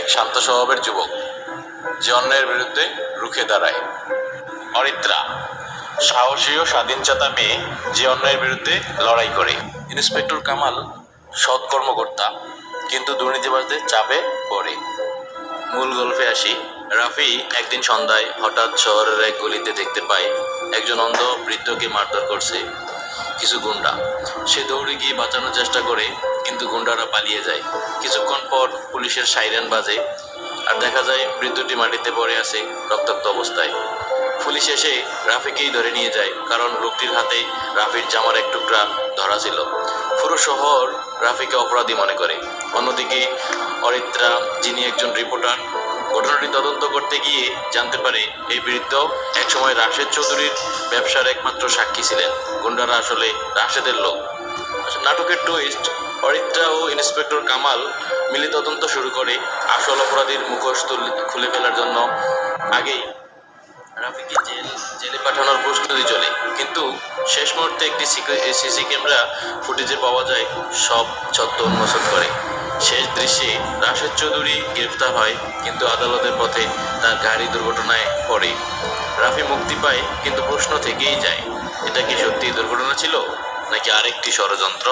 এক শান্ত স্বভাবের যুবক যে অন্যের বিরুদ্ধে রুখে দাঁড়ায়। অরিত্রা সাহসী ও স্বাধীনচেতা মেয়ে যে অন্যের বিরুদ্ধে লড়াই করে। ইন্সপেক্টর কামাল সৎ কর্মকর্তা, কিন্তু দুর্নীতিবাজদের চাপে পড়ে। মূল গল্পে আসি। রাফি একদিন সন্ধ্যায় হঠাৎ শহরের এক গলিতে দেখতে পায় একজন অন্ধ বৃদ্ধকে মারধর করছে কিছু গুন্ডা। সে দৌড়ে গিয়ে বাঁচানোর চেষ্টা করে, কিন্তু গুন্ডারা পালিয়ে যায়। কিছুক্ষণ পর পুলিশের সাইরেন বাজে আর দেখা যায় বৃদ্ধটি মাটিতে পড়ে আছে রক্তাক্ত অবস্থায়। পুলিশ এসে রাফিকেই ধরে নিয়ে যায়, কারণ লোকটির হাতে রাফির জামার এক টুকরা ধরা ছিল। পুরো শহর রাফিকে অপরাধী মনে করে। অন্যদিকে অরিত্রা, যিনি একজন রিপোর্টার, ঘটনাটি তদন্ত করতে গিয়ে জানতে পারে এই বৃদ্ধ একসময় রাশেদ চৌধুরীর ব্যবসার একমাত্র সাক্ষী ছিলেন। গুন্ডারা আসলে রাশেদের লোক। নাটকের টুইস্ট, অরিত্রা ও ইন্সপেক্টর কামাল মিলে তদন্ত শুরু করে আসল অপরাধীর মুখোশ খুলে ফেলার জন্য। আগেই রাফিকে জেলে পাঠানোর প্রস্তুতি চলে, কিন্তু শেষ মুহূর্তে একটি সিসি ক্যামেরা ফুটেজে পাওয়া যায় সব সত্য উন্মোচন করে। শেষ দৃশ্যে রাশেদ চৌধুরী গ্রেফতার হয়, কিন্তু আদালতের পথে তার গাড়ি দুর্ঘটনায় পড়ে। রাফি মুক্তি পায়, কিন্তু প্রশ্ন থেকেই যায়, এটা কি সত্যি দুর্ঘটনা ছিল নাকি আরেকটি ষড়যন্ত্র?